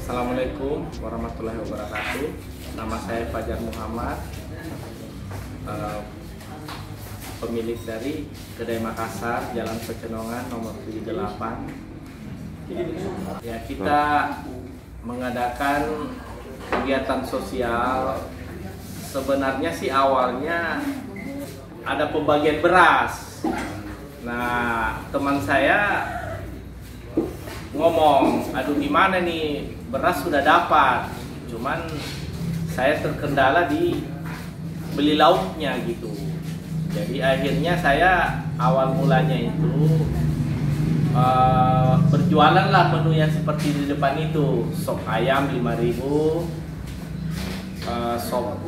Assalamualaikum warahmatullahi wabarakatuh. Nama saya Fajar Muhammad, pemilik dari Kedai Makassar, Jalan Pecenongan nomor 78. Ya, kita mengadakan kegiatan sosial. Sebenarnya sih awalnya ada pembagian beras. Nah, teman saya ngomong, aduh gimana nih, beras sudah dapat, cuman saya terkendala di beli lauknya gitu. Jadi akhirnya saya awal mulanya itu berjualan lah menu yang seperti di depan itu. Sop ayam 5.000, sop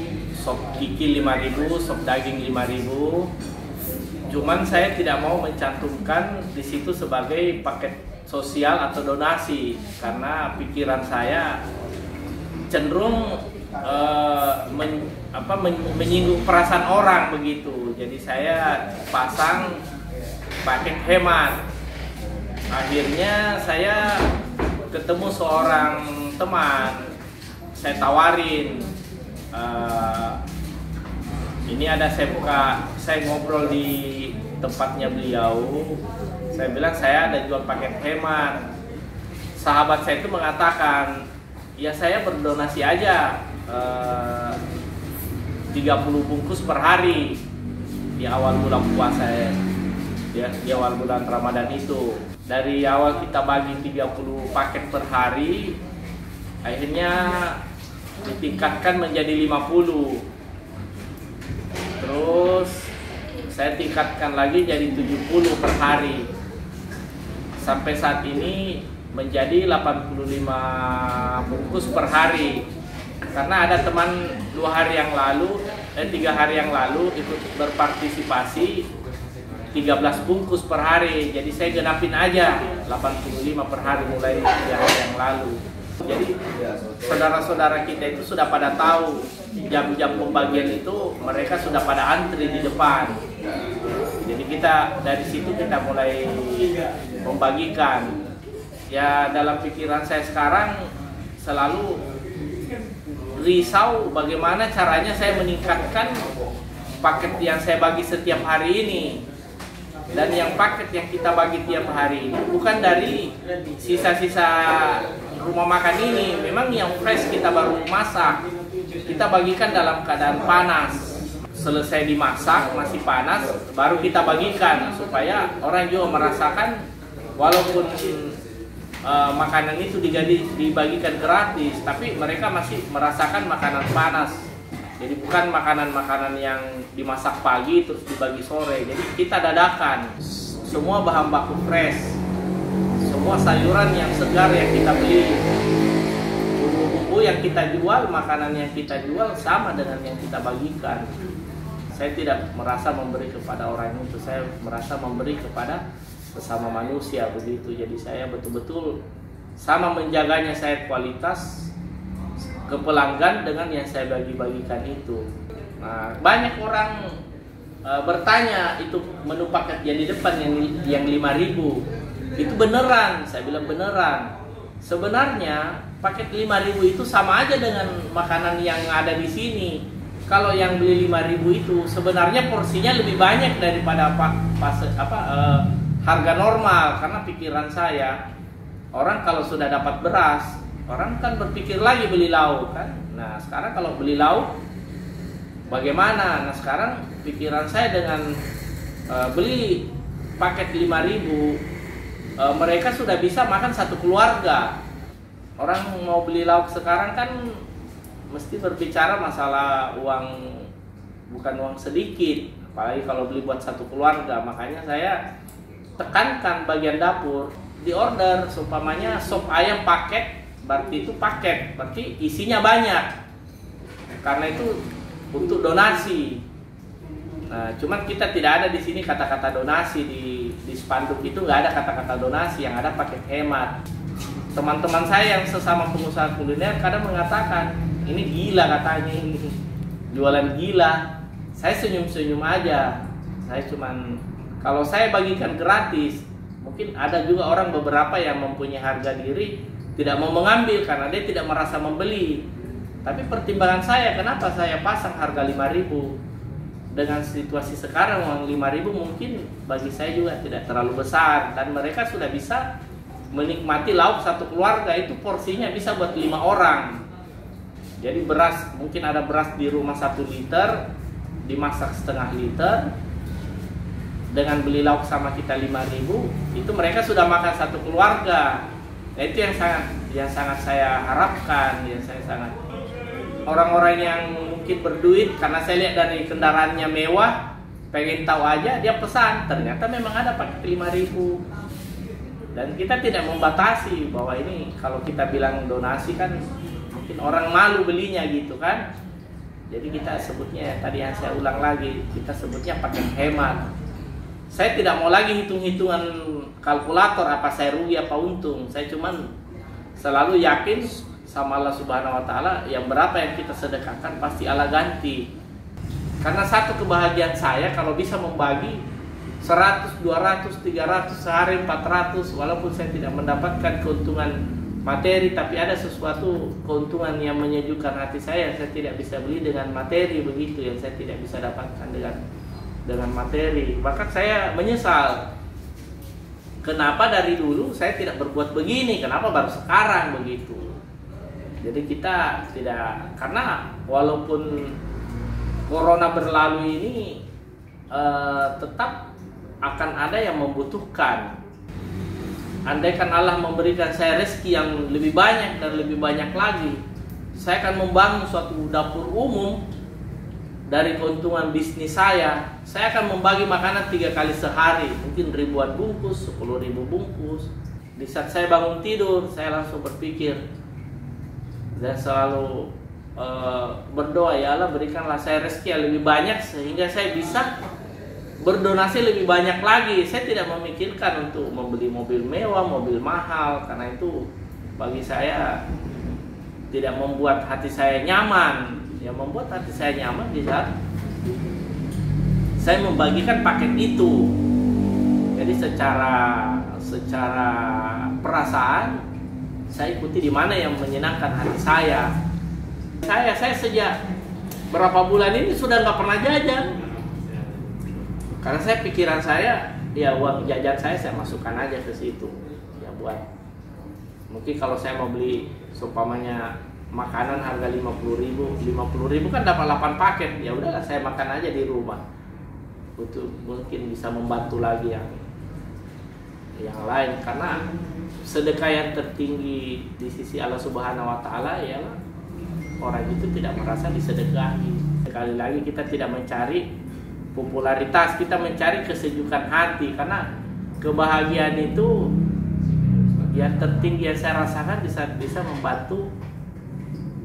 kikil 5.000, sop daging 5.000. Cuman saya tidak mau mencantumkan di situ sebagai paket sosial atau donasi, karena pikiran saya cenderung menyinggung perasaan orang begitu. Jadi saya pasang paket hemat. Akhirnya saya ketemu seorang teman, saya tawarin, ini ada saya ngobrol di tempatnya beliau. Saya bilang saya ada jual paket hemat. Sahabat saya itu mengatakan, ya saya berdonasi aja 30 bungkus per hari di awal bulan puasa ya, di awal bulan Ramadan itu. Dari awal kita bagi 30 paket per hari, akhirnya ditingkatkan menjadi 50. Terus saya tingkatkan lagi jadi 70 per hari. Sampai saat ini menjadi 85 bungkus per hari. Karena ada teman 3 hari yang lalu ikut berpartisipasi 13 bungkus per hari. Jadi saya genapin aja 85 per hari mulai 3 hari yang lalu. Jadi saudara-saudara kita itu sudah pada tahu jam-jam pembagian itu, mereka sudah pada antri di depan. Jadi kita dari situ kita mulai membagikan. Ya, dalam pikiran saya sekarang selalu risau bagaimana caranya saya meningkatkan paket yang saya bagi setiap hari ini. Dan yang paket yang kita bagi tiap hari ini bukan dari sisa-sisa rumah makan ini, memang yang fresh kita baru masak. Kita bagikan dalam keadaan panas. Selesai dimasak masih panas, baru kita bagikan supaya orang juga merasakan walaupun makanan itu dibagikan gratis, tapi mereka masih merasakan makanan panas. Jadi bukan makanan-makanan yang dimasak pagi terus dibagi sore. Jadi kita dadakan semua bahan baku fresh, semua sayuran yang segar yang kita beli, bumbu-bumbu yang kita jual, makanan yang kita jual sama dengan yang kita bagikan. Saya tidak merasa memberi kepada orang itu, saya merasa memberi kepada sesama manusia begitu. Jadi saya betul-betul sama menjaganya, saya kualitas ke pelanggan dengan yang saya bagi-bagikan itu. Nah, banyak orang bertanya, itu menu paket yang di depan yang 5.000 itu beneran? Saya bilang beneran. Sebenarnya paket 5.000 itu sama aja dengan makanan yang ada di sini. Kalau yang beli 5.000 itu sebenarnya porsinya lebih banyak daripada harga normal. Karena pikiran saya, orang kalau sudah dapat beras, orang kan berpikir lagi beli lauk kan. Nah, sekarang kalau beli lauk bagaimana? Nah, sekarang pikiran saya dengan beli paket 5.000, mereka sudah bisa makan satu keluarga. Orang mau beli lauk sekarang kan mesti berbicara masalah uang, bukan uang sedikit, apalagi kalau beli buat satu keluarga. Makanya saya tekankan bagian dapur, di order seumpamanya sop ayam paket, berarti itu paket, berarti isinya banyak, karena itu untuk donasi. Nah, cuman kita tidak ada di sini kata-kata donasi, di spanduk itu nggak ada kata-kata donasi, yang ada paket hemat. Teman-teman saya yang sesama pengusaha kuliner kadang mengatakan, ini gila katanya, ini jualan gila. Saya senyum-senyum aja. Saya cuman, kalau saya bagikan gratis, mungkin ada juga orang beberapa yang mempunyai harga diri, tidak mau mengambil karena dia tidak merasa membeli. Tapi pertimbangan saya, kenapa saya pasang harga 5.000? Dengan situasi sekarang uang 5.000 mungkin bagi saya juga tidak terlalu besar, dan mereka sudah bisa menikmati lauk satu keluarga, itu porsinya bisa buat 5 orang. Jadi beras, mungkin ada beras di rumah 1 liter, dimasak setengah liter, dengan beli lauk sama kita 5.000, itu mereka sudah makan satu keluarga. Nah, itu yang sangat saya harapkan, yang saya sangat, orang-orang yang mungkin berduit, karena saya lihat dari kendaraannya mewah, pengen tahu aja, dia pesan, ternyata memang ada paket 5.000. Dan kita tidak membatasi bahwa ini kalau kita bilang donasi kan mungkin orang malu belinya gitu kan. Jadi kita sebutnya, tadi yang saya ulang lagi, kita sebutnya paket hemat. Saya tidak mau lagi hitung-hitungan kalkulator apa saya rugi apa untung. Saya cuman selalu yakin sama Allah Subhanahu wa Ta'ala, yang berapa yang kita sedekahkan pasti Allah ganti. Karena satu kebahagiaan saya kalau bisa membagi 100, 200, 300, sehari 400, walaupun saya tidak mendapatkan keuntungan materi, tapi ada sesuatu keuntungan yang menyejukkan hati saya tidak bisa beli dengan materi begitu, yang saya tidak bisa dapatkan dengan materi. Bahkan saya menyesal, kenapa dari dulu saya tidak berbuat begini, kenapa baru sekarang begitu. Jadi kita tidak, karena walaupun corona berlalu ini tetap akan ada yang membutuhkan. Andaikan Allah memberikan saya rezeki yang lebih banyak dan lebih banyak lagi, saya akan membangun suatu dapur umum. Dari keuntungan bisnis saya akan membagi makanan 3 kali sehari, mungkin ribuan bungkus, 10.000 bungkus. Di saat saya bangun tidur, saya langsung berpikir dan selalu berdoa, ya Allah berikanlah saya rezeki yang lebih banyak sehingga saya bisa berdonasi lebih banyak lagi. Saya tidak memikirkan untuk membeli mobil mewah, mobil mahal, karena itu bagi saya tidak membuat hati saya nyaman. Yang membuat hati saya nyaman di saat saya membagikan paket itu. Jadi secara perasaan saya ikuti di mana yang menyenangkan hati saya. Saya sejak berapa bulan ini sudah nggak pernah jajan. Karena saya pikiran saya, ya uang jajan saya masukkan aja ke situ. Ya buat, mungkin kalau saya mau beli seumpamanya makanan harga 50.000 kan dapat 8 paket, ya udahlah saya makan aja di rumah. Itu mungkin bisa membantu lagi yang lain, karena sedekah yang tertinggi di sisi Allah Subhanahu wa Ta'ala ialah orang itu tidak merasa disedekahi. Sekali lagi kita tidak mencari popularitas, kita mencari kesejukan hati, karena kebahagiaan itu yang tertinggi yang saya rasakan di saat bisa membantu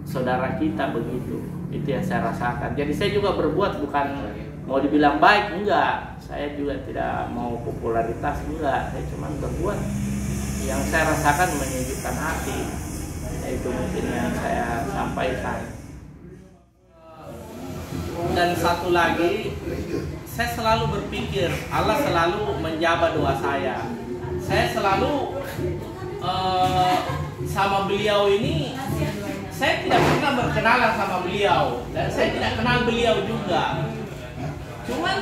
saudara kita begitu. Itu yang saya rasakan. Jadi saya juga berbuat bukan mau dibilang baik, enggak. Saya juga tidak mau popularitas, enggak. Saya cuma berbuat yang saya rasakan menyejukkan hati. Itu mungkin yang saya sampaikan. Dan satu lagi, saya selalu berpikir Allah selalu menjawab doa saya. Saya selalu sama beliau ini, saya tidak pernah berkenalan sama beliau dan saya tidak kenal beliau juga. Cuman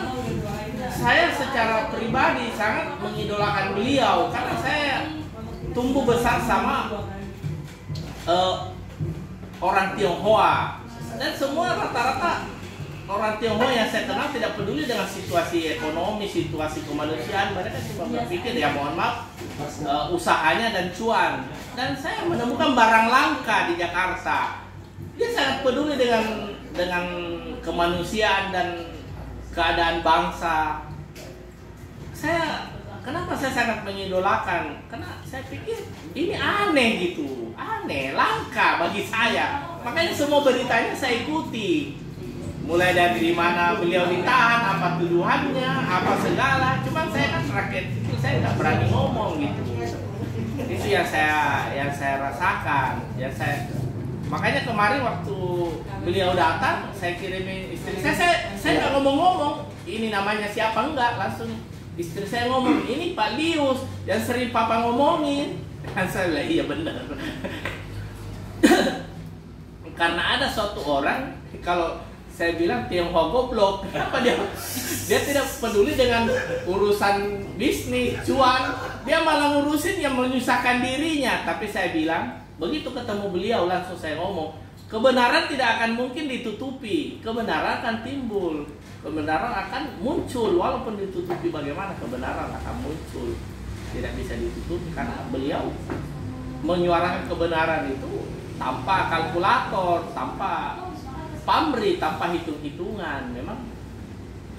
saya secara pribadi sangat mengidolakan beliau karena saya tumbuh besar sama orang Tionghoa, dan semua rata-rata orang Tionghoa yang saya kenal tidak peduli dengan situasi ekonomi, situasi kemanusiaan. Mereka cuma berpikir, ya mohon maaf, usahanya dan cuan. Dan saya menemukan barang langka di Jakarta. Dia sangat peduli dengan kemanusiaan dan keadaan bangsa. Kenapa saya sangat mengidolakan? Karena saya pikir ini aneh gitu, aneh, langka bagi saya. Makanya semua beritanya saya ikuti. Mulai dari mana beliau ditahan, apa tuduhannya, apa segala. Cuman saya kan rakyat itu, saya nggak berani ngomong gitu. Itu yang saya rasakan. Makanya kemarin waktu beliau datang, saya kirimin istri saya nggak ngomong-ngomong. Ini namanya siapa enggak, langsung istri saya ngomong, ini Pak Lius yang sering papa ngomongin. Saya bilang iya benar. Karena ada suatu orang, kalau saya bilang Tionghoa goblok, kenapa dia tidak peduli dengan urusan bisnis, cuan, dia malah ngurusin yang menyusahkan dirinya. Tapi saya bilang, begitu ketemu beliau langsung saya ngomong, kebenaran tidak akan mungkin ditutupi, kebenaran akan timbul, kebenaran akan muncul, walaupun ditutupi bagaimana, kebenaran akan muncul, tidak bisa ditutupi karena beliau menyuarakan kebenaran itu tanpa kalkulator, tanpa pamrih, tanpa hitung-hitungan. Memang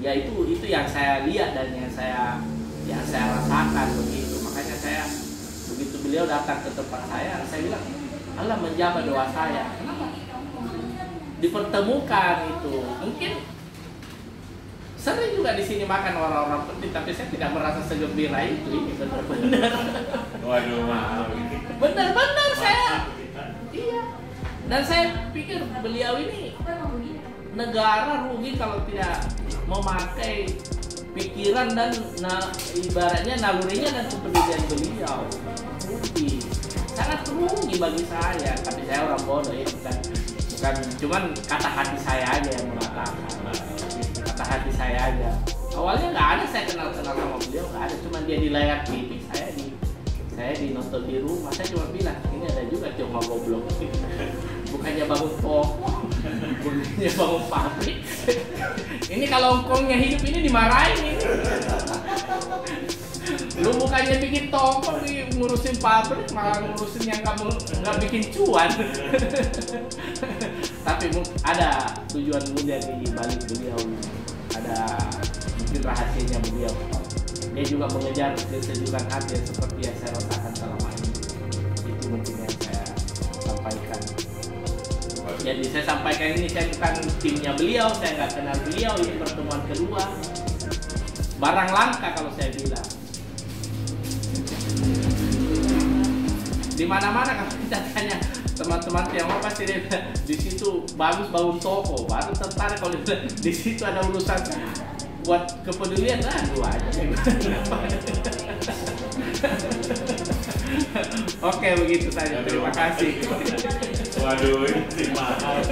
ya itu yang saya lihat dan yang saya rasakan begitu. Makanya saya begitu beliau datang ke tempat saya bilang, Allah menjawab doa saya. Kenapa? Dipertemukan itu. Mungkin sering juga di sini makan orang-orang penting, tapi saya tidak merasa segembira itu. Ini benar-benar. Waduh, maaf. Benar-benar saya. Iya. Dan saya pikir beliau ini negara rugi kalau tidak memakai pikiran dan ibaratnya nalurinya dan kepedulian beliau. Rugi. Sangat rugi bagi saya. Tapi saya orang bodoh ya, bukan cuman kata hati saya aja yang mengatakan. Kata hati saya aja. Awalnya nggak ada saya kenal sama beliau, nggak ada. Cuman dia di layar TV, saya di nonton di rumah. Saya cuma bilang ini ada juga Tionghoa goblok. Bukannya bangun toko, bukannya bangun pabrik. Ini kalau engkongnya hidup ini dimarahin ini. Lu bukannya bikin toko, ngurusin pabrik, malah ngurusin yang kamu nggak bikin cuan. Tapi ada tujuan mulia di balik beliau. Ada mungkin rahasianya beliau. Dia juga mengejar kesejukan hati seperti yang saya rasakan selama ini. Itu mungkin yang saya sampaikan. Jadi saya sampaikan ini, saya bukan timnya beliau, saya nggak kenal beliau, ini pertemuan kedua. Barang langka kalau saya bilang. Di mana-mana kalau kita tanya teman-teman Tionghoa pasti dia bilang, di situ bagus bangun toko, baru tertarik. Kalau di situ ada urusan buat kepedulian, gua aja. Oke, begitu saja. Terima kasih. Waduh, ini mahal.